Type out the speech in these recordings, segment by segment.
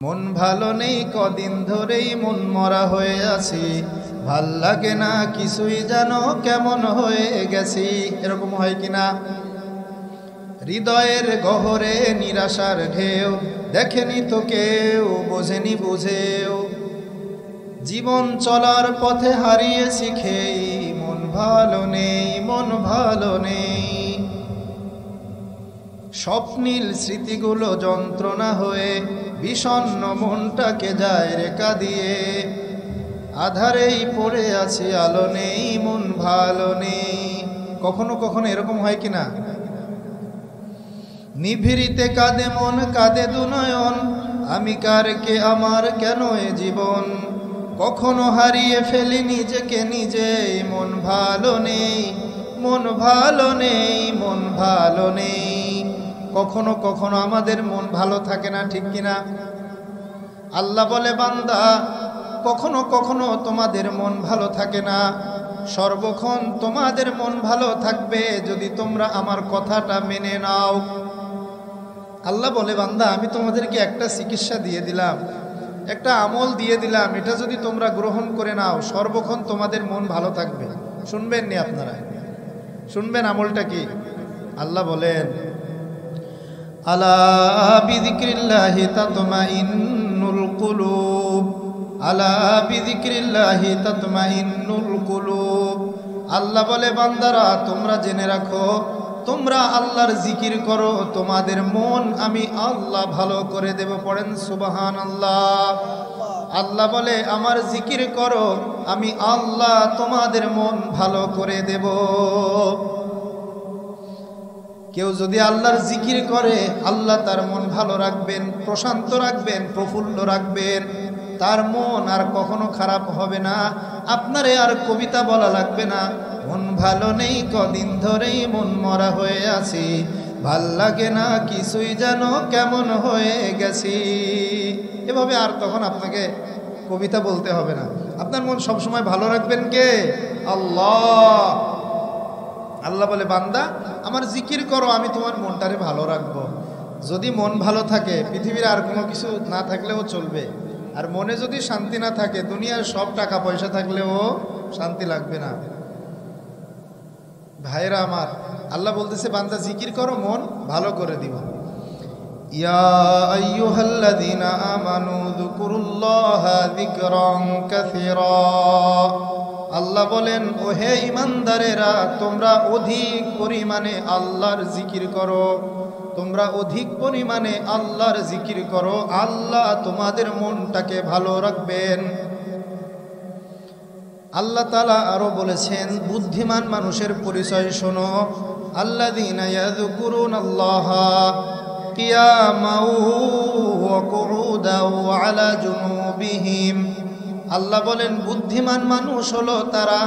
মন ভালো নেই, কদিন ধরেই মন মরা হয়ে আছি, ভাল লাগে না কিছুই, যেন কেমন হয়ে গেছি। এরকম হয় কিনা? হৃদয়ের গহরে নিরাশার ঢেউ, দেখেনি তো কেউ, বোঝেনি বুঝেও, জীবন চলার পথে হারিয়েছি খেই, মন ভালো নেই, মন ভালো নেই। স্বপ্নীল স্মৃতিগুলো যন্ত্রণা হয়ে বিষণ্ণ মনটাকে যায় রেখা দিয়ে, আধারেই পড়ে আছি, আলো নেই, মন ভালো নেই। কখনো কখনো এরকম হয় কিনা? নিভৃতে কাঁদে মন, কাঁদে দুনয়ন, আমি কার, কে আমার, কেন এ জীবন। কখনো হারিয়ে ফেলি নিজেকে নিজেই, মন ভালো নেই, মন ভালো নেই, মন ভালো নেই। কখনো কখনো আমাদের মন ভালো থাকে না, ঠিক কিনা? আল্লাহ বলে, বান্দা কখনো কখনো তোমাদের মন ভালো থাকে না, সর্বক্ষণ তোমাদের মন ভালো থাকবে যদি তোমরা আমার কথাটা মেনে নাও। আল্লাহ বলে, বান্দা আমি তোমাদেরকে একটা চিকিৎসা দিয়ে দিলাম, একটা আমল দিয়ে দিলাম, এটা যদি তোমরা গ্রহণ করে নাও, সর্বক্ষণ তোমাদের মন ভালো থাকবে। শুনবেন নি আপনারা? শুনবেন আমলটা কি? আল্লাহ বলেন, আলা বিযিক্রিল্লাহি তাতমাইন্নুল কুলুব, আলা বিযিক্রিল্লাহি তাতমাইন্নুল কুলুব। আল্লাহ বলে, বান্দারা তোমরা জেনে রাখো, তোমরা আল্লাহর জিকির করো, তোমাদের মন আমি আল্লাহ ভালো করে দেব। পড়েন সুবহানাল্লাহ। আল্লাহ বলে, আমার জিকির করো, আমি আল্লাহ তোমাদের মন ভালো করে দেব। কেউ যদি আল্লাহর জিকির করে, আল্লাহ তার মন ভালো রাখবেন, প্রশান্ত রাখবেন, প্রফুল্ল রাখবেন, তার মন আর কখনো খারাপ হবে না। আপনারে আর কবিতা বলা লাগবে না, মন ভালো নেই, কদিন ধরেই মন মরা হয়ে আছি, ভাল লাগে না কিছুই, যেন কেমন হয়ে গেছি। এভাবে আর তখন আপনাকে কবিতা বলতে হবে না। আপনার মন সবসময় ভালো রাখবেন কে? আল্লাহ। আল্লাহ বলে, বান্দা আমার জিকির করো, আমি তোমার মনটারে ভালো রাখবো। যদি মন ভালো থাকে, পৃথিবীর আর কোনো কিছু না থাকলেও চলবে। আর মনে যদি শান্তি না থাকে, দুনিয়ার সব টাকা পয়সা থাকলেও শান্তি লাগবে না। ভাইরা আমার, আল্লাহ বলতেছে, বান্দা জিকির করো, মন ভালো করে দিব। ইয়া আইয়ুহাল্লাযীনা আমানু যকুরুল্লাহা যিকরান কাসীরা। আল্লাহ বলেন, ও হে ঈমানদারেরা, তোমরা অধিক পরিমাণে আল্লাহর জিকির করো, তোমরা অধিক পরিমাণে আল্লাহর জিকির করো, আল্লাহ তোমাদের মনটাকে ভালো রাখবেন। আল্লাহ তাআলা আরো বলেছেন, বুদ্ধিমান মানুষের পরিচয় শোনো, আল্লাযীনা ইয়াযকুরুনাল্লাহা কিয়ামান ওয়া কুউদান ওয়া আলা জুনুবিহিম। আল্লাহ বলেন, বুদ্ধিমান মানুষ হলো তারা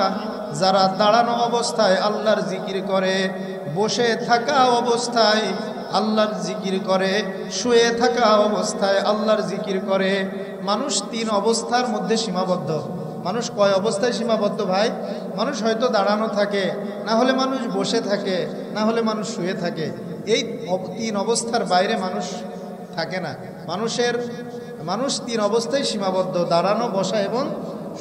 যারা দাঁড়ানো অবস্থায় আল্লাহর জিকির করে, বসে থাকা অবস্থায় আল্লাহর জিকির করে, শুয়ে থাকা অবস্থায় আল্লাহর জিকির করে। মানুষ তিন অবস্থার মধ্যে সীমাবদ্ধ। মানুষ কয় অবস্থায় সীমাবদ্ধ ভাই? মানুষ হয়তো দাঁড়ানো থাকে, না হলে মানুষ বসে থাকে, না হলে মানুষ শুয়ে থাকে। এই তিন অবস্থার বাইরে মানুষ থাকে না। মানুষ তিন অবস্থায় সীমাবদ্ধ, দাঁড়ানো, বসা এবং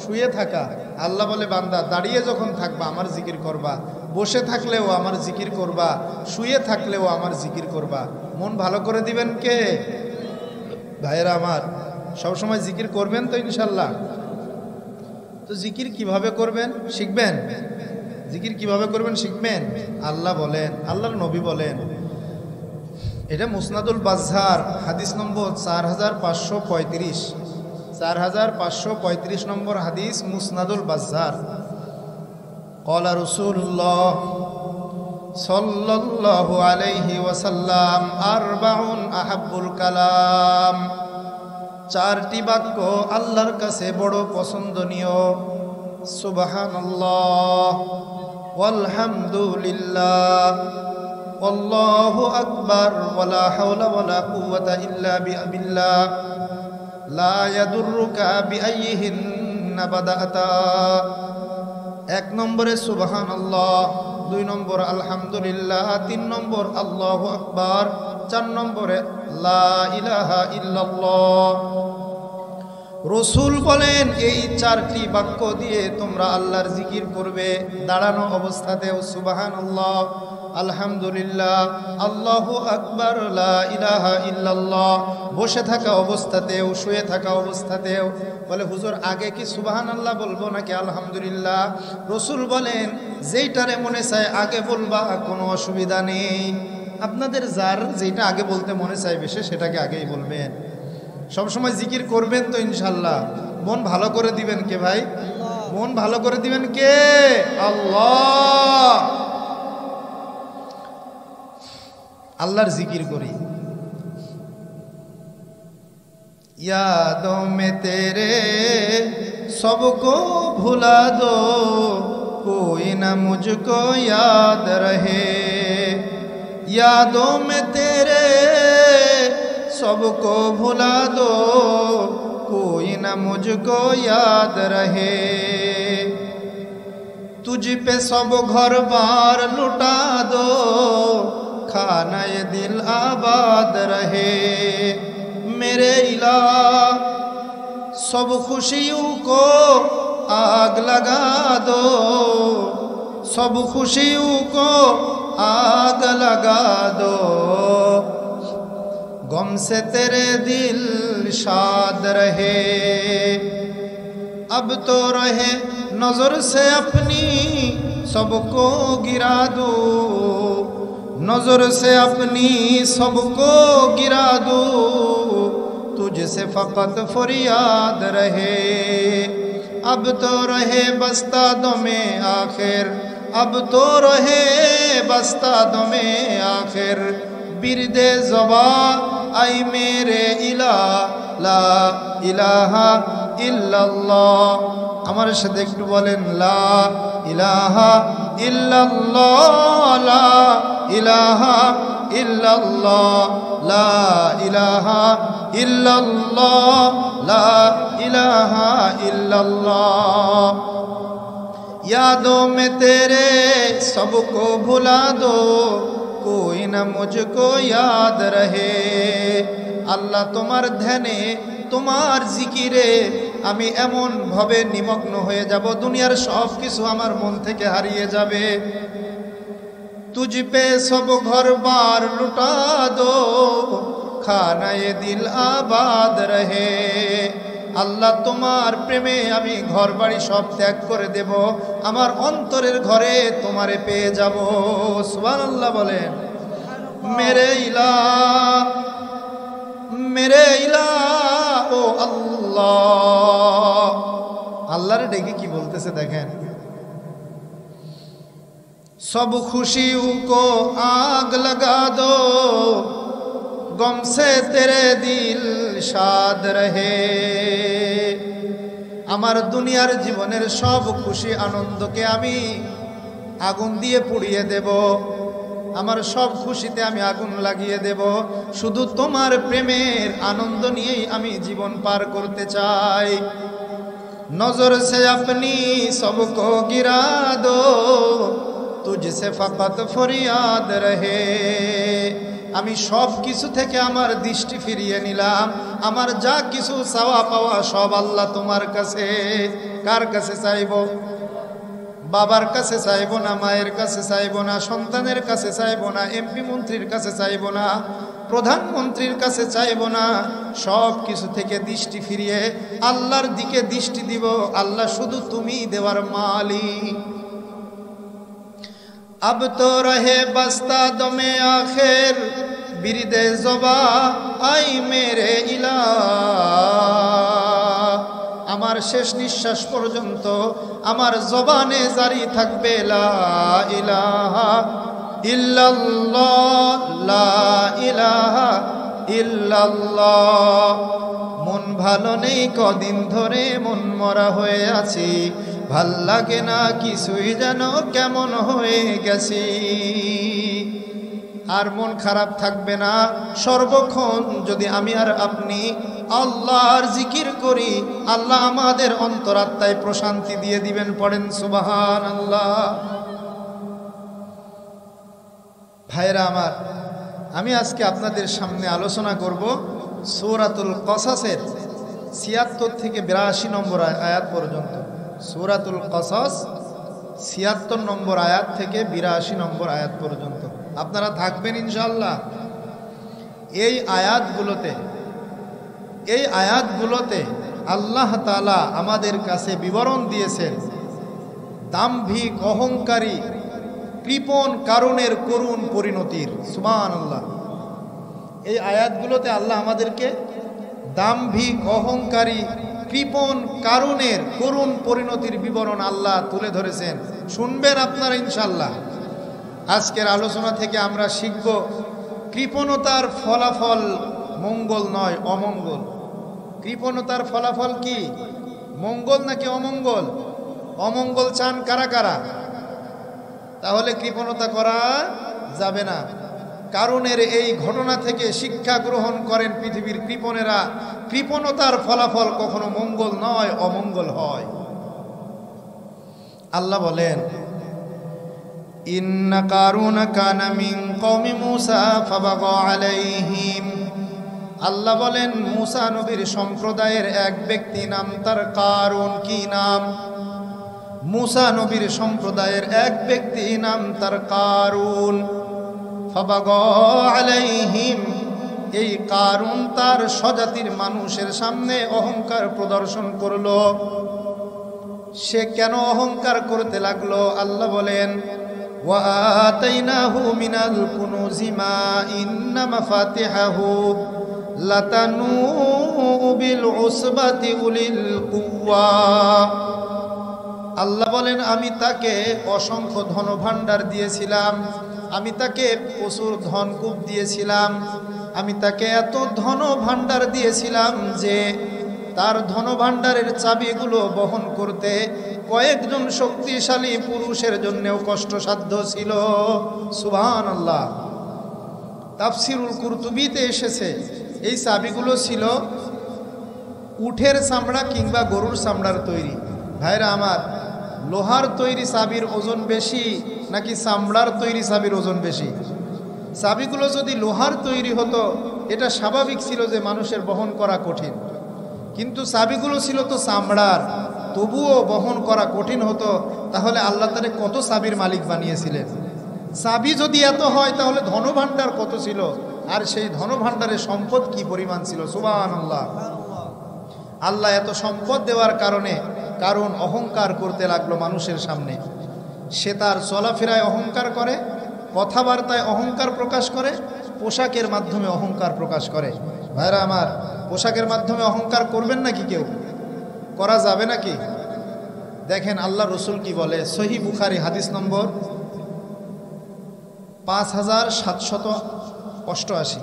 শুয়ে থাকা। আল্লাহ বলে, বান্দা দাঁড়িয়ে যখন থাকবা আমার জিকির করবা, বসে থাকলেও আমার জিকির করবা, শুয়ে থাকলেও আমার জিকির করবা। মন ভালো করে দিবেন কে? ভাইয়েরা আমার, সবসময় জিকির করবেন তো ইনশাল্লাহ? তো জিকির কিভাবে করবেন শিখবেন? জিকির কিভাবে করবেন শিখবেন? আল্লাহ বলেন, আল্লাহর নবী বলেন, এটা মুসনাদুল বাজ্জার হাদিস নম্বর 4535, 4535 নম্বর হাদিস, মুসনাদুল বাজ্জার। ক্বালা রাসূলুল্লাহ সাল্লাল্লাহু আলাইহি ওয়াসাল্লাম, আরবাউন আহাব্বুল কালাম। চারটি বাক্য আল্লাহর কাছে বড় পছন্দনীয়। সুবহানাল্লাহ, ওয়ালহামদুলিল্লাহ, আল্লাহু আকবার, ওয়ালা হাওলা ওয়ালা কুওয়াতা ইল্লা বিল্লাহ, লা ইয়াদুররুকা বিআইয়িহিন্না বাদাতা। এক নম্বরে সুবহানাল্লাহ, দুই নম্বর আলহামদুলিল্লাহ, তিন নম্বর আল্লাহু আকবার, চার নম্বরে লা ইলাহা ইল্লাল্লাহ। রসুল বলেন এই চারটি বাক্য দিয়ে তোমরা আল্লাহর জিকির করবে দাঁড়ানো অবস্থাতেও সুবহানাল্লাহ, আলহামদুলিল্লাহ, আল্লাহু আকবার, লা ইলাহা ইল্লাল্লাহ, বসে থাকা অবস্থাতেও শুয়ে থাকা অবস্থাতেও। বলে হুজুর আগে কি সুবহানাল্লাহ বলবো নাকি আলহামদুলিল্লাহ? রসুল বলেন যেইটারে মনে চায় আগে বলবা, কোনো অসুবিধা নেই। আপনাদের যার যেটা আগে বলতে মনে চায় বেশি সেটাকে আগেই বলবেন। সবসময় জিকির করবেন তো ইনশাল্লাহ। মন ভালো করে দিবেন কে ভাই? মন ভালো করে দিবেন কে? আল্লাহ। আল্লাহর জিকির করি। यादों में तेरे सबको भुला दो, कोई न मुझको याद रहे। यादों में तेरे सबको भुला दो, कोई न मुझको याद रहे। तुझ पे सब घर बार लुटा दो, खाना ये दिल आबाद रहे। मेरे इला सब खुशियों को आग लगा दो, सब खुशियों को आग लगा दो। गम से तेरे दिल शाद रहे। अब तो रहे नजर से अपनी सबको गिरा दो, नजर से अपनी सबको गिरा दो। तुझसे फकत फरियाद रहे। अब तो रहे बस्ता दो में आखिर, अब तो रहे बस्ता दो में आखिर। बिरदे ज़बा आई मेरे इला, ला इलाहा इल्लल्लाह। আমার সাথে একটু বলেন লা ইলাহা ইল্লাল্লাহ, লা ইলাহা ইল্লাল্লাহ, লা ইলাহা ইল্লাল্লাহ, লা ইলাহা ইল্লাল্লাহ। यादों में तेरे सबको भुला दो, कोई न मुझको याद रहे। আল্লাহ তোমার ধ্যানে তোমার জিকিরে আমি এমন ভাবে নিমগ্ন হয়ে যাব দুনিয়ার সব কিছু আমার মন থেকে হারিয়ে যাবে। तुझ पे सब घर बार लुटा दो, खाना ये दिल आबाद रहे। আল্লাহ তোমার প্রেমে আমি ঘর বাড়ি সব ত্যাগ করে দেব, আমার অন্তরের ঘরে তোমারে পেয়ে যাব। সুবহানাল্লাহ বলেন। মেরে ইলা, মেরে ইলা ও আল্লাহ। আল্লাহরে ডেকে কি বলতেছে দেখেন। सब खुशियों को आग लगा दो, गम से तेरे दिल शाद रहे। আমার দুনিয়ার জীবনের সব খুশি আনন্দকে আমি আগুন দিয়ে পুড়িয়ে দেব, আমার সব খুশিতে আমি আগুন লাগিয়ে দেব। শুধু তোমার প্রেমের আনন্দ নিয়েই আমি জীবন পার করতে চাই। নজর সে আপনি সবকো গিরা দো, तुझसे फकत फरियाद रहे। আমি সব কিছু থেকে আমার দৃষ্টি ফিরিয়ে নিলাম, আমার যা কিছু চাওয়া পাওয়া সব আল্লাহ তোমার কাছে। কার কাছে চাইব? বাবার কাছে চাইব না, মায়ের কাছে চাইব না, সন্তানের কাছে চাইব না, এমপি মন্ত্রীর কাছে চাইব না, প্রধানমন্ত্রীর কাছে চাইব না। সব কিছু থেকে দৃষ্টি ফিরিয়ে আল্লাহর দিকে দৃষ্টি দিব। আল্লাহ শুধু তুমি দেওয়ার মালিক। अब तो रहे बस्ता दो में आखिर, बिरदे ज़बा आई मेरे इला। আমার শেষ নিঃশ্বাস পর্যন্ত আমার জবানে জারি থাকবে লা ইলাহা ইল্লাল্লাহ, লা ইলাহা ইল্লাল্লাহ। মন ভালো নেই কদিন ধরে, মন মরা হয়ে আছি, ভাল লাগে না কিছুই যেন কেমন হয়ে গেছি। আর মন খারাপ থাকবে না সর্বক্ষণ যদি আমি আর আপনি আল্লাহর জিকির করি। আল্লাহ আমাদের অন্তরাত্মায় প্রশান্তি দিয়ে দিবেন। পড়েন সুবহানাল্লাহ। ভাইরা আমার, আমি আজকে আপনাদের সামনে আলোচনা করব সূরাতুল কসাসের 76 থেকে 82 নম্বর আয়াত পর্যন্ত। সূরাতুল কসস 76 নম্বর আয়াত থেকে 82 নম্বর আয়াত পর্যন্ত আপনারা থাকবেন ইনশাআল্লাহ। এই আয়াতগুলোতে আল্লাহ তাআলা আমাদের কাছে বিবরণ দিয়েছেন দাম্ভিক, অহংকারী, কৃপণ কারণের করুণ পরিণতির। সুবহানাল্লাহ। এই আয়াতগুলোতে আল্লাহ আমাদেরকে দাম্ভিক, অহংকারী, কৃপণ কারণের করুণ পরিণতির বিবরণ আল্লাহ তুলে ধরেছেন। শুনবেন আপনারা ইনশাআল্লাহ। আজকের আলোচনা থেকে আমরা শিখব কৃপণতার ফলাফল মঙ্গল নয়, অমঙ্গল। কৃপণতার ফলাফল কি? মঙ্গল নাকি অমঙ্গল? অমঙ্গল চান কারা কারা? তাহলে কৃপণতা করা যাবে না। কারণের এই ঘটনা থেকে শিক্ষা গ্রহণ করেন পৃথিবীর কৃপণেরা। কৃপণতার ফলাফল কখনো মঙ্গল নয়, অমঙ্গল হয়। আল্লাহ বলেন, ইন্না কারুনা কানা মিন কওমি মূসা ফাবাগা আলাইহিম। আল্লাহ বলেন, মূসা নবীর সম্প্রদায়ের এক ব্যক্তি, নাম তার কারুন। কি নাম? মূসা নবীর সম্প্রদায়ের এক ব্যক্তি, নাম তার কারুন। ফাবাগা আলাইহিম। এই কারুন তার স্বজাতির মানুষের সামনে অহংকার প্রদর্শন করলো। সে কেন অহংকার করতে লাগলো? আল্লাহ বলেন, ওয়া আতাইনাহু মিনাল কুনুজি মা ইন্না মাফাতিহাহু লাতানু বিল উসবাতি উলিল কুওয়া। আল্লাহ বলেন, আমি তাকে অসংখ্য ধনভাণ্ডার দিয়েছিলাম, আমি তাকে প্রচুর ধনকূপ দিয়েছিলাম, আমি তাকে এত ধনভাণ্ডার দিয়েছিলাম যে তার ধনভাণ্ডারের চাবিগুলো বহন করতে কয়েকজন শক্তিশালী পুরুষের জন্যেও কষ্টসাধ্য ছিল। সুবহানাল্লাহ। তাফসিরুল কুরতুবিতে এসেছে এই চাবিগুলো ছিল উটের চামড়া কিংবা গরুর চামড়ার তৈরি। ভাইরা আমার, লোহার তৈরি চাবির ওজন বেশি নাকি চামড়ার তৈরি চাবির ওজন বেশি? চাবিগুলো যদি লোহার তৈরি হতো এটা স্বাভাবিক ছিল যে মানুষের বহন করা কঠিন, কিন্তু চাবিগুলো ছিল তো চামড়ার, তবুও বহন করা কঠিন হতো। তাহলে আল্লাহ তাআলা কত চাবির মালিক বানিয়েছিলেন? চাবি যদি এত হয় তাহলে ধনভাণ্ডার কত ছিল, আর সেই ধনভাণ্ডারের সম্পদ কি পরিমাণ ছিল। সুবহানাল্লাহ। আল্লাহ এত সম্পদ দেওয়ার কারণে কারণ অহংকার করতে লাগলো মানুষের সামনে। সে তার চলাফেরায় অহংকার করে, কথাবার্তায় অহংকার প্রকাশ করে, পোশাকের মাধ্যমে অহংকার প্রকাশ করে। ভাইরা আমার, পোশাকের মাধ্যমে অহংকার করবেন নাকি? কেউ করা যাবে নাকি? দেখেন আল্লাহ রসুল কি বলে। সহিহ বুখারী হাদিস নম্বর 5788,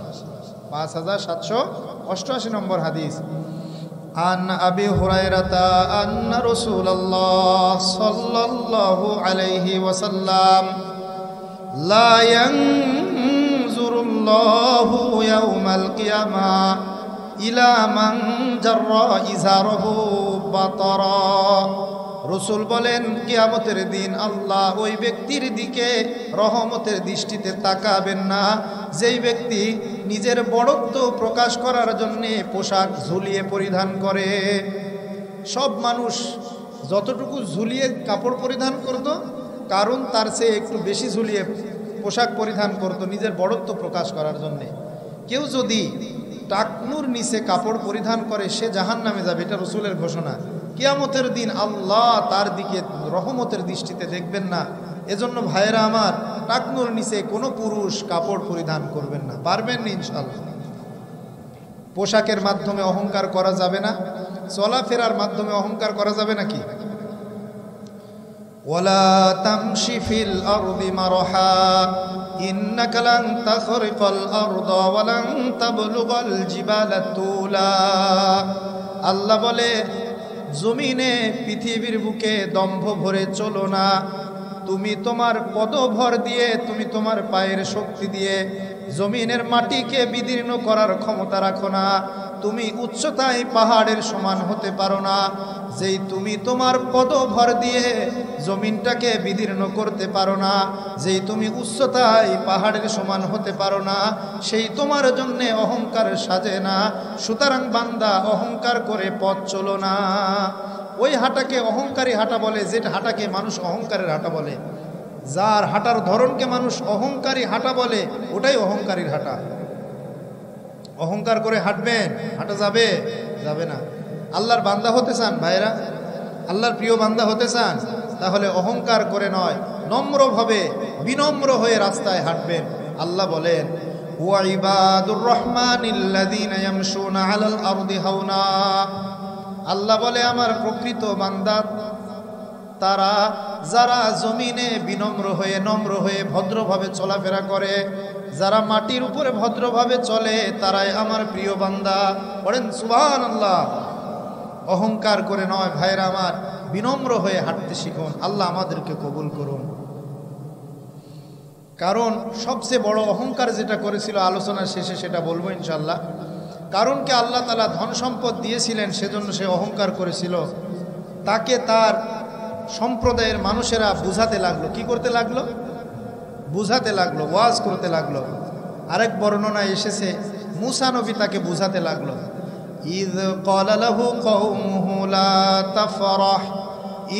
5788 নম্বর হাদিস। আন আবি হুরায়রাতা আন্না রাসূলুল্লাহ সাল্লাল্লাহু আলাইহি ওয়াসাল্লাম লা ইয়ানজুরুল্লাহু ইয়াওমাল কিয়ামা ইলা মান জাররা ইজারহু বাতারা। রসুল বলেন, কিয়ামতের দিন আল্লাহ ওই ব্যক্তির দিকে রহমতের দৃষ্টিতে তাকাবেন না যেই ব্যক্তি নিজের বড়ত্ব প্রকাশ করার জন্যে পোশাক ঝুলিয়ে পরিধান করে। সব মানুষ যতটুকু ঝুলিয়ে কাপড় পরিধান করত, কারণ তার চেয়ে একটু বেশি ঝুলিয়ে পোশাক পরিধান করত নিজের বড়ত্ব প্রকাশ করার জন্যে। কেউ যদি টাকনুর নিচে কাপড় পরিধান করে সে জাহান্নামে যাবে, এটা রসুলের ঘোষণা। কিয়ামতের দিন আল্লাহ তার দিকে রহমতের দৃষ্টিতে দেখবেন না। এজন্য ভাইয়েরা আমার, টাকনুর নিচে কোনো পুরুষ কাপড় পরিধান করবেন না, পারবেন না ইনশাআল্লাহ। পোশাকের মাধ্যমে অহংকার করা যাবে না, চলাফেরার মাধ্যমে অহংকার করা যাবে নাকি? ওয়ালা তামশি ফিল আরদি মারহা ইন্নাকা লান তাখরিকাল আরদা ওয়া লান তাবলুগাল জিবালা তুলা। আল্লাহ বলে, জমিনে পৃথিবীর বুকে দম্ভ ভরে চলো না। তুমি তোমার পদভর দিয়ে, তুমি তোমার পায়ের শক্তি দিয়ে জমিনের মাটিকে বিদীর্ণ করার ক্ষমতা রাখো না। তুমি উচ্চতায় পাহাড়ের সমান হতে পারো না, যেই তুমি তোমার পদভর দিয়ে জমিনটাকে বিদীর্ণ করতে পারো না, যেই তুমি উচ্চতায় পাহাড়ের সমান হতে পারো না, সেই তোমার জন্য অহংকার সাজে না। সুতরাং বান্দা অহংকার করে পথ চলো না। ওই হাঁটাকে অহংকারী হাঁটা বলে, যেটা হাঁটাকে মানুষ অহংকারের হাঁটা বলে। যার হাঁটার ধরনকে মানুষ অহংকারী হাঁটা বলে, ওটাই অহংকারীর হাঁটা। অহংকার করে হাঁটবেন, হাঁটা যাবে? যাবে না। আল্লাহর বান্দা হতে চান ভাইরা, আল্লাহর প্রিয় বান্দা হতে চান, তাহলে অহংকার করে নয়, নম্রভাবে বিনম্র হয়ে রাস্তায় হাঁটবেন। আল্লাহ বলেন, ওয়া ইবাদুর রহমানিল্লাযীনা ইয়ামশুনা আলাল আরদি হাওনা। আল্লাহ বলে, আমার প্রকৃত বান্দা তারা যারা জমিনে বিনম্র হয়ে নম্র হয়ে ভদ্রভাবে চলাফেরা করে, যারা মাটির উপরে ভদ্রভাবে চলে, তারাই আমার প্রিয় বান্দা। বলেন সুবহানাল্লাহ। অহংকার করে নয় ভাইরা আমার, বিনম্র হয়ে হাঁটতে শিখুন। আল্লাহ আমাদেরকে কবুল করুন। কারণ সবচেয়ে বড় অহংকার যেটা করেছিল, আলোচনার শেষে সেটা বলবো ইনশাল্লাহ। কারণকে আল্লাহ তাআলা ধন সম্পদ দিয়েছিলেন, সেজন্য সে অহংকার করেছিল। তাকে তার সম্প্রদায়ের মানুষেরা বুঝাতে লাগলো। কি করতে লাগলো? বুঝাতে লাগলো, ওয়াজ করতে লাগলো। আরেক বর্ণনায় এসেছে, মুসা নবী তাকে বুঝাতে লাগলো। ইয ক্বালা লাহু কওমুহু লা তাফরাহ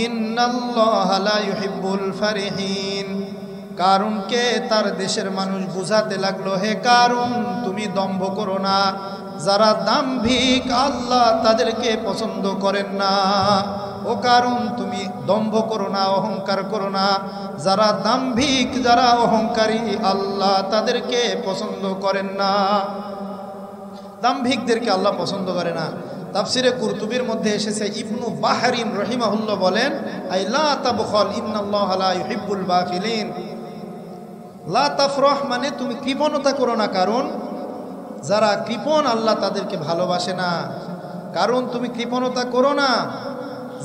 ইন্নাল্লাহা লা ইউহিব্বুল ফারিহিন। কারুনকে তার দেশের মানুষ বুঝাতে লাগলো, হে কারুন, তুমি দম্ভ করো না। যারা দাম্ভিক আল্লাহ তাদেরকে পছন্দ করেন না। ও কারুন, তুমি দম্ভ করো না, অহংকার করো না। যারা দাম্ভিক, যারা অহংকারী, আল্লাহ তাদেরকে পছন্দ করেন না। দাম্ভিকদেরকে আল্লাহ পছন্দ করে না। তাফসিরে কুরতুবির মধ্যে এসেছে, ইবনু বাহরিন রহিমাহুল্লাহ বলেন, আই লা তাবখাল ইন্নাল্লাহা লা ইউহিব্বুল বাখিলিন। লা তাফরাহ মানে তুমি কৃপণতা করো না। কারণ যারা কৃপণ, আল্লাহ তাদেরকে ভালোবাসে না। কারণ তুমি কৃপণতা করো না।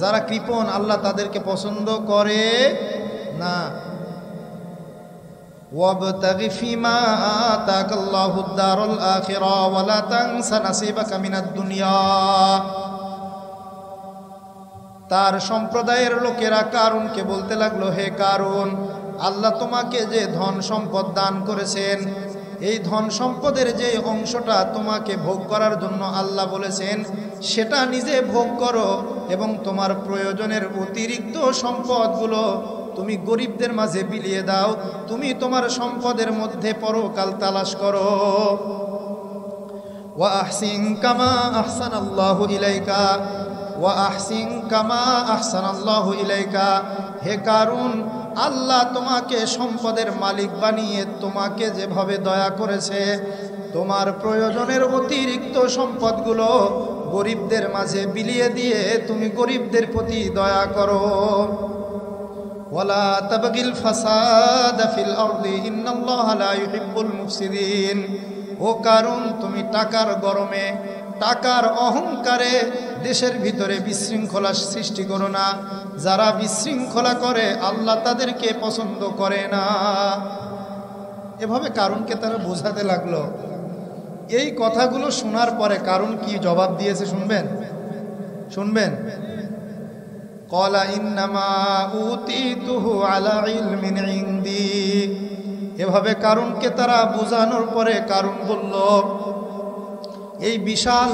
যারা কৃপণ, আল্লাহ তাদেরকে পছন্দ করে না। ওয়াবতাগি ফিমা আতাকাল্লাহুদ দারুল আখিরা ওয়া লা তানসা নাসিবাকা মিনাদ দুনিয়া। তার সম্প্রদায়ের লোকেরা কারুনকে বলতে লাগলো, হে কারুন, আল্লাহ তোমাকে যে ধন সম্পদ দান করেছেন, এই ধন সম্পদের যে অংশটা তোমাকে ভোগ করার জন্য আল্লাহ বলেছেন, সেটা নিজে ভোগ করো এবং তোমার প্রয়োজনের অতিরিক্ত সম্পদগুলো তুমি গরিবদের মাঝে বিলিয়ে দাও। তুমি তোমার সম্পদের মধ্যে পরকাল তালাশ করো। ওয়া আহসিন কামা আহসানাল্লাহু ইলাইকা ওয়া আহসিন কামা আহসানাল্লাহু ইলাইকা। হে কারুন, আল্লাহ তোমাকে সম্পদের মালিক বানিয়ে তোমাকে যেভাবে দয়া করেছে, তোমার প্রয়োজনের অতিরিক্ত সম্পদগুলো গরিবদের মাঝে বিলিয়ে দিয়ে তুমি গরিবদের প্রতি দয়া করো। ওয়ালা তাবগিল ফাসাদা ফিল আরদি ইন্নাল্লাহা লা ইউহিব্বুল মুফসিদিন। ও কারণ, তুমি টাকার গরমে, টাকার অহংকারে দেশের ভিতরে বিশৃঙ্খলা সৃষ্টি করো না। যারা বিশৃঙ্খলা করে, আল্লাহ তাদেরকে পছন্দ করে না। এভাবে কারুনকে তারা বোঝাতে লাগলো। এই কথাগুলো শোনার পরে কারুন কি জবাব দিয়েছে শুনবেন? শুনবেন। ক্বালা ইন্নামা উতিতুহু আলা ইলমিন ইনদি। এভাবে কারুনকে তারা বোঝানোর পরে কারুন বলল, এই বিশাল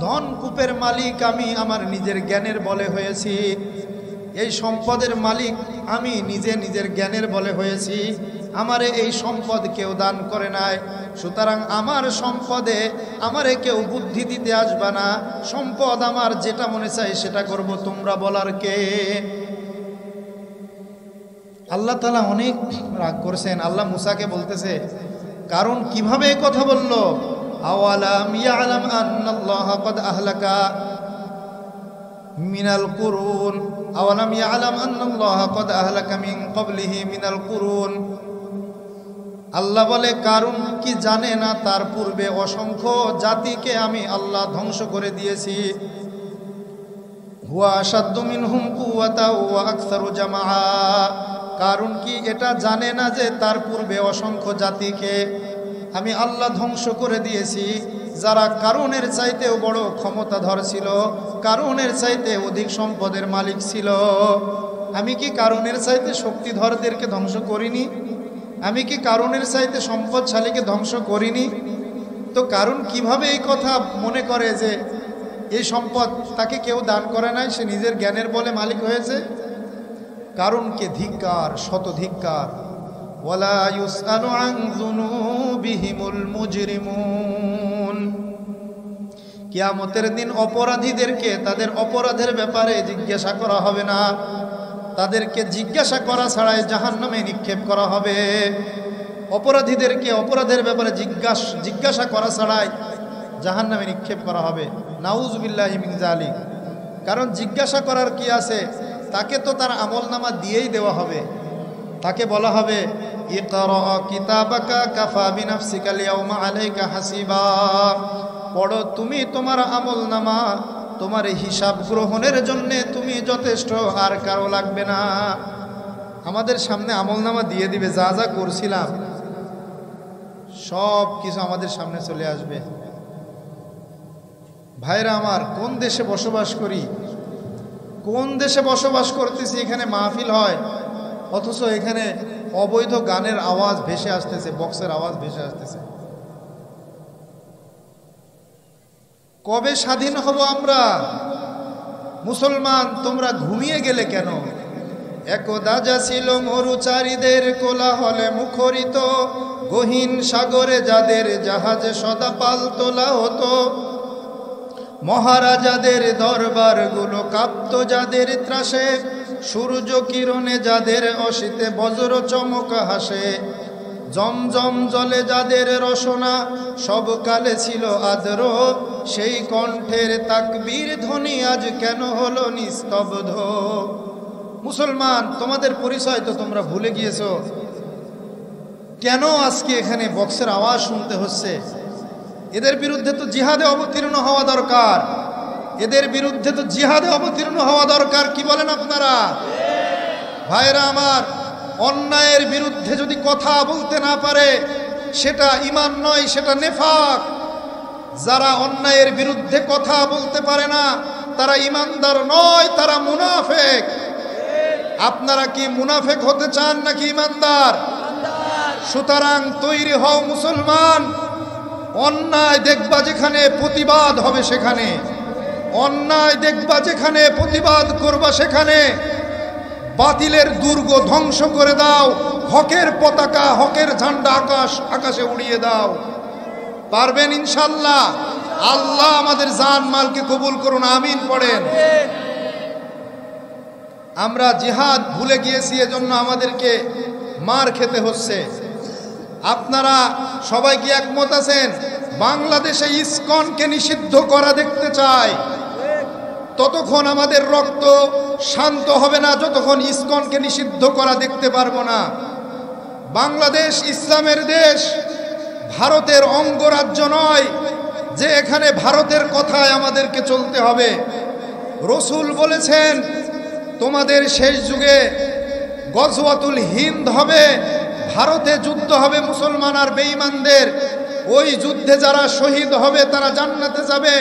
ধনকূপের মালিক আমি আমার নিজের জ্ঞানের বলে হয়েছি। এই সম্পদের মালিক আমি নিজে নিজের জ্ঞানের বলে হয়েছি। আমারে এই সম্পদ কেউ দান করে নাই। সুতরাং আমার সম্পদে আমারে কেউ বুদ্ধি দিতে আসবে না। সম্পদ আমার যেটা মনে চাই সেটা করব, তোমরা বলার কে? আল্লাহ তাআলা অনেক রাগ করছেন। আল্লাহ মুসাকে বলতেছে, কারণ কিভাবে কথা বলল? আওয়ালাম ইয়ালাম আন্নাল্লাহা ক্বাদ আহলাকা মিনাল কুরুন আওয়ালাম ইয়ালাম আন্নাল্লাহা ক্বাদ আহলাকা মিন ক্বাবলিহি মিনাল কুরুন। আল্লাহ বলে, কারণ কি জানে না তার পূর্বে অসংখ্য জাতিকে আমি আল্লাহ ধ্বংস করে দিয়েছি। হুয়া আশাদ্দু মিনহুম কুওয়াতাও ওয়া আকসারু জামাআ। কারণ কি এটা জানে না যে তার পূর্বে অসংখ্য জাতিকে আমি আল্লাহ ধ্বংস করে দিয়েছি, যারা কারুনের চাইতেও বড় ক্ষমতাধর ছিল, কারুনের চাইতে অধিক সম্পদের মালিক ছিল। আমি কি কারুনের চাইতে শক্তিধরদেরকে ধ্বংস করিনি? আমি কি কারুনের চাইতে সম্পদশালীকে ধ্বংস করিনি? তো কারুন কিভাবে এই কথা মনে করে যে এই সম্পদ তাকে কেউ দান করে নাই, সে নিজের জ্ঞানের বলে মালিক হয়েছে? কারুনকে ধিক্কার, শত ধিক্কার। ওয়ালা ইউসআলু আন যুনুবিহিমুল মুজরিমুন। কিয়ামতের দিন অপরাধীদেরকে তাদের অপরাধের ব্যাপারে জিজ্ঞাসা করা হবে না, তাদেরকে জিজ্ঞাসা করা ছাড়াই জাহান্নামে নিক্ষেপ করা হবে। অপরাধীদেরকে অপরাধের ব্যাপারে জিজ্ঞাসা করা ছাড়াই জাহান্নামে নিক্ষেপ করা হবে। নাউযুবিল্লাহি মিন যালিক। কারণ জিজ্ঞাসা করার কি আছে? তাকে তো তার আমলনামা দিয়েই দেওয়া হবে। তাকে বলা হবে ইকরা কিতাবাকা কাফা বিনাফসিকাল ইয়াওমা আলাইকা হাসিবা। পড়ো তুমি তোমার আমলনামা, তোমার হিসাব গ্রহণের জন্য তুমি যথেষ্ট, আর কারো লাগবে না। আমাদের সামনে আমলনামা দিয়ে দিবে, যা যা করছিলাম সব কিছু আমাদের সামনে চলে আসবে। ভাইরা আমার, কোন দেশে বসবাস করি, কোন দেশে বসবাস করতেছি? এখানে মাহফিল হয়, অথচ এখানে অবৈধ গানের আওয়াজ ভেসে আসতেছে, বক্সের আওয়াজ ভেসে আসতেছে। কবে স্বাধীন হব আমরা? মুসলমান, তোমরা ঘুমিয়ে গেলে কেন? একদা যা ছিল মরুচারীদের কোলাহলে মুখরিত, গহীন সাগরে যাদের জাহাজে সদা পাল তোলা হতো, মহারাজাদের দরবারগুলো কাঁপত যাদের ত্রাসে, সূর্য কিরণে যাদের অসিতে বজ্র চমক হাসে, জমজম জলে যাদের রসনা সব কালে ছিল আদ্র, সেই কণ্ঠের তাকবীর ধ্বনি আজ কেন হলো নিস্তব্ধ? মুসলমান, তোমাদের পরিচয় তো তোমরা ভুলে গিয়েছো। কেন আজকে এখানে বক্সের আওয়াজ শুনতে হচ্ছে? এদের বিরুদ্ধে তো জিহাদে অবতীর্ণ হওয়া দরকার, এদের বিরুদ্ধে তো জিহাদে অবতীর্ণ হওয়া দরকার। কি বলেন আপনারা? ভাইরা আমার, অন্যায়ের বিরুদ্ধে যদি কথা বলতে না পারে সেটা ঈমান নয়, সেটা নেফাক। যারা অন্যায়ের বিরুদ্ধে কথা বলতে পারে না তারা ঈমানদার নয়, তারা মুনাফিক। আপনারা কি মুনাফিক হতে চান নাকি ঈমানদার? সুতরাং তৈরি হও মুসলমান। অন্যায় দেখবা যেখানে, প্রতিবাদ হবে সেখানে। অন্যায় দেখবা যেখানে, প্রতিবাদ করবা সেখানে। বাতিলের দুর্গ ধ্বংস করে দাও, হকের পতাকা, হকের ঝান্ডা আকাশে উড়িয়ে দাও। পারবেন ইনশাআল্লাহ? আল্লাহ আমাদের জান মালকে কবুল করুন, আমিন পড়েন। আমরা জিহাদ ভুলে গিয়েছি, এজন্য আমাদেরকে মার খেতে হচ্ছে। আপনারা সবাই কি একমত আছেন? বাংলাদেশে ইসকনকে নিষিদ্ধ করা দেখতে চাই। ততক্ষণ আমাদের রক্ত শান্ত হবে না যতক্ষণ ইসকনকে নিষিদ্ধ করা দেখতে পারবো না। বাংলাদেশ ইসলামের দেশ, ভারতের অঙ্গরাজ্য নয় যে এখানে ভারতের কথায় আমাদেরকে চলতে হবে। রসুল বলেছেন তোমাদের শেষ যুগে গজওয়াতুল হিন্দ হবে, ভারতে যুদ্ধ হবে মুসলমান আর বেঈমানদের। ওই যুদ্ধে যারা শহীদ হবে তারা জান্নাতে যাবে।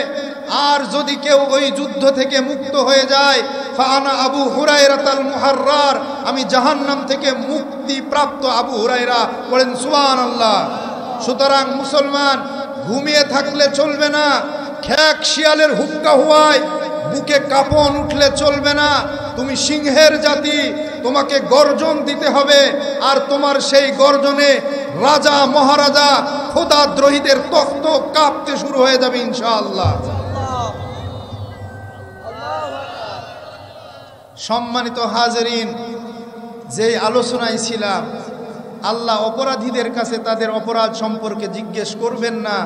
আর যদি কেউ ওই যুদ্ধ থেকে মুক্ত হয়ে যায়, ফাআনা আবু হুরায়রাতাল মুহাররার, আমি জাহান্নাম থেকে মুক্তি প্রাপ্ত আবু হুরায়রা। বলেন সুবহানাল্লাহ। সুতরাং মুসলমান, ঘুমিয়ে থাকলে চলবে না। খ্যাক শিয়ালের হুক্কা হওয়ায় বুকে কাঁপন উঠলে চলবে না। তুমি সিংহের জাতি, তোমাকে গর্জন দিতে হবে। আর তোমার সেই গর্জনে রাজা মহারাজা খোদাদ্রোহীদের তখ্ত কাঁপতে শুরু হয়ে যাবে ইনশাআল্লাহ। সম্মানিত হাজেরিন, যেই আলোচনায় ছিলাম, আল্লাহ অপরাধীদের কাছে তাদের অপরাধ সম্পর্কে জিজ্ঞেস করবেন না,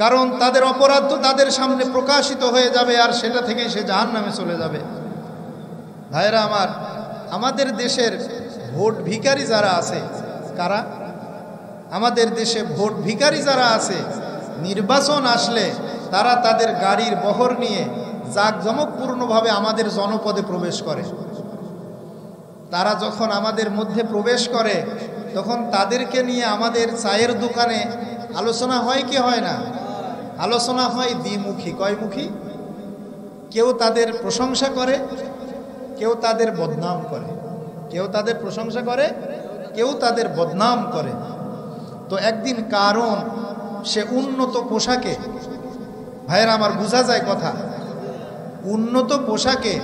কারণ তাদের অপরাধ তো তাদের সামনে প্রকাশিত হয়ে যাবে, আর সেটা থেকেই সে জাহান্নামে চলে যাবে। ভাইরা আমার, আমাদের দেশের ভোট ভিখারি যারা আছে, কারা? আমাদের দেশে ভোট ভিখারি যারা আছে, নির্বাচন আসলে তারা তাদের গাড়ির বহর নিয়ে জাঁকজমকপূর্ণভাবে আমাদের জনপদে প্রবেশ করে। তারা যখন আমাদের মধ্যে প্রবেশ করে তখন তাদেরকে নিয়ে আমাদের চায়ের দোকানে আলোচনা হয় কি হয় না? আলোচনা হয় দ্বিমুখী। কয়মুখী? কেউ তাদের প্রশংসা করে, কেউ তাদের বদনাম করে। কেউ তাদের প্রশংসা করে, কেউ তাদের বদনাম করে। তো একদিন কারণ সে উন্নত পোশাকে, ভাইয়েরা আমার বোঝা যায় কথা, উন্নত পোশাকে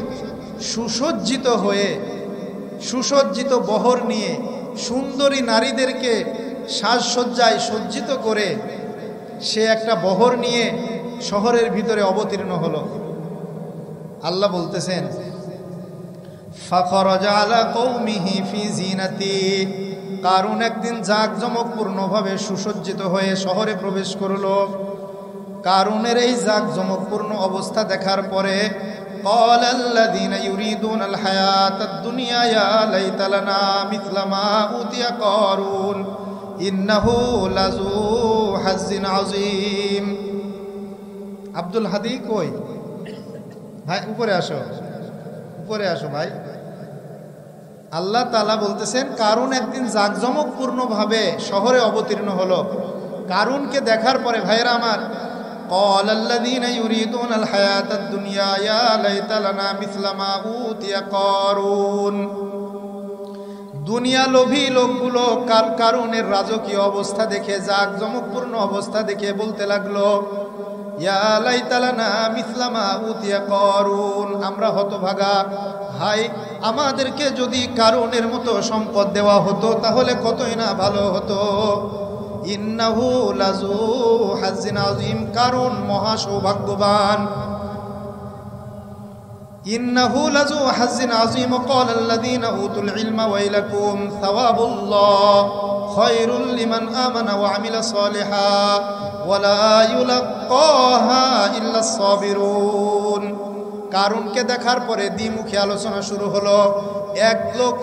সুসজ্জিত হয়ে, সুসজ্জিত বহর নিয়ে সুন্দরী নারীদেরকে সাজসজ্জায় সজ্জিত করে সে একটা বহর নিয়ে শহরের ভিতরে অবতীর্ণ হলো। আল্লাহ বলতেছেন, ফাখরাজা আলা কওমিহি ফি জিনাতি, কারণ একদিন জাঁকজমকপূর্ণভাবে সুসজ্জিত হয়ে শহরে প্রবেশ করলো। কারুনের এই জাঁকজমকপূর্ণ অবস্থা দেখার পরে قال الذين يريدون الحياة الدنيا يا ليت لنا مثل ما أوتي قارون إنه لذو حظ عظيم। আব্দুল হাদি কই ভাই? উপরে আসো, উপরে আসো ভাই। আল্লাহ তাআলা বলতেছেন, কারুন একদিন জাঁকজমকপূর্ণভাবে শহরে অবতীর্ণ হলো। কারুনকে দেখার পরে ভাইরা আমার, قال الذين يريدون الحياة الدنيا يا ليت لنا مثل ما أوتي قارون, দুনিয়া লোভী লোকগুলো কারুনের রাজকীয় অবস্থা দেখে, জাঁকজমকপূর্ণ অবস্থা দেখে বলতে লাগলো, ইয়া লাইতা লানা মিসলা মা উতিয়া কারুন, আমরা হতভাগা, হাই আমাদেরকে যদি কারুনের মতো সম্পদ দেওয়া হতো তাহলে কতই না ভালো হতো। ইন্নাহু লাযু হাজ্জিন আযীম, কারুন মহা সৌভাগ্যবান। ইন্নাহু লাযু হাজ্জিন আযীম। ক্বালা আল্লাযীনা উতুল ইলমা ওয়াইলাকুম সাওয়াবুল্লাহ খায়রুল লিমান আমানা ওয়া আমিলা সালিহা ওয়া লা ইউলাক্কাহা ইল্লাস সাবিরুন। কারুনকে দেখার পরে দ্বিমুখী আলোচনা শুরু হলো।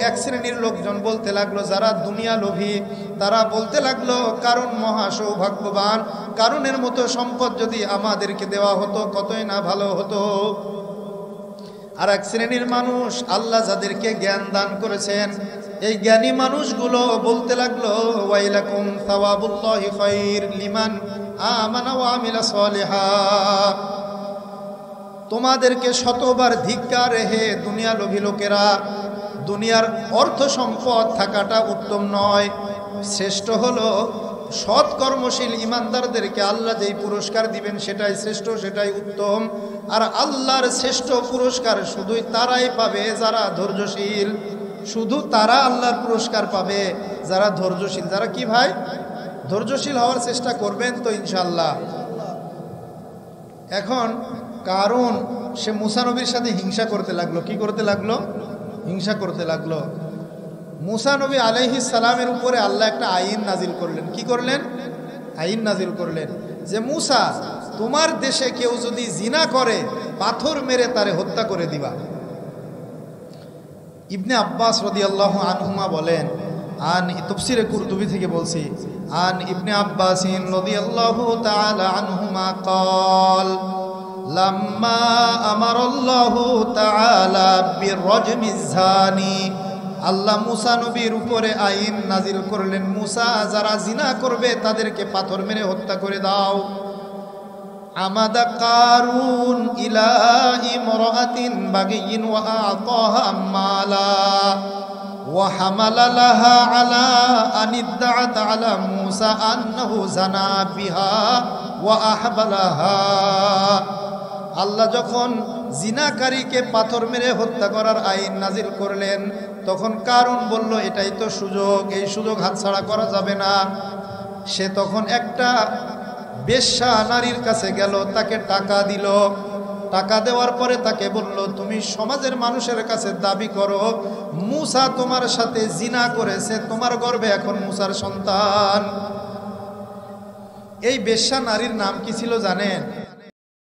এক শ্রেণীর লোকজন বলতে লাগলো, যারা দুনিয়া লোভী, তারা বলতে লাগলো কারুন মহা সৌভাগ্যবান, কারুনের মতো সম্পদ যদি আমাদেরকে দেওয়া হতো কতই না ভালো হতো। আর এক শ্রেণীর মানুষ, আল্লাহ যাদেরকে জ্ঞান দান করেছেন, এই জ্ঞানী মানুষগুলো বলতে লাগলো, ওয়াইলাকুম সাওয়াবুল্লাহি খায়র লিমান আমানা ওয়া আমিলা সালিহা, তোমাদেরকে শতবার ধিক্কার হে দুনিয়া লোভী লোকেরা, দুনিয়ার অর্থ সম্পদ থাকাটা উত্তম নয়, শ্রেষ্ঠ হলো সৎ কর্মশীল ইমানদারদেরকে আল্লাহ যেই পুরস্কার দিবেন সেটাই শ্রেষ্ঠ, সেটাই উত্তম। আর আল্লাহর শ্রেষ্ঠ পুরস্কার শুধুই তারাই পাবে যারা ধৈর্যশীল, শুধু তারা আল্লাহর পুরস্কার পাবে যারা ধৈর্যশীল। যারা কি ভাই? ধৈর্যশীল হওয়ার চেষ্টা করবেন তো ইনশাআল্লাহ। এখন কারণ সে মুসা নবীর সাথে হিংসা করতে লাগলো। কি করতে লাগলো? হিংসা করতে লাগলো। মুসা নবী আলাইহিস সালামের উপরে আল্লাহ একটা আইন নাজিল করলেন। কি করলেন? আইন নাজিল করলেন যে মুসা, তোমার দেশে কেউ যদি জিনা করে পাথর মেরে তারে হত্যা করে দিবা। ইবনে আব্বাস রাদিয়াল্লাহু আনহুমা বলেন, আন তাফসীরে কুরতুবী থেকে বলছি, আন ইবনে আব্বাসিন রাদিয়াল্লাহু তাআলা আনহুমা قال লাম্মা আমারাল্লাহু তাআলা বিরজমিজ জানি, আল্লাহ মুসা নবীর উপরে আইন নাজিল করলেন, মুসা যারা জিনা করবে তাদেরকে পাথর মেরে হত্যা করে দাও। আমাদা কারুন ইলা ইমরাতিন বাগিয়িন ওয়া আতাহা মালা ওয়া হামালা লাহা আলা আনিদ্দাআত আলা মুসা আন্নাহু জানা বিহা ওয়া আহবালাহা। আল্লাহ যখন জিনাকারীকে পাথর মেরে হত্যা করার আইন নাজিল করলেন, তখন কারণ বলল, এটাই তো সুযোগ, এই সুযোগ হাতছাড়া করা যাবে না। সে তখন একটা বেশ্যা নারীর কাছে গেল, তাকে টাকা দিল। টাকা দেওয়ার পরে তাকে বলল, তুমি সমাজের মানুষের কাছে দাবি করো মুসা তোমার সাথে জিনা করেছে, তোমার গর্ভে এখন মুসার সন্তান। এই বেশ্যা নারীর নাম কি ছিল জানেন?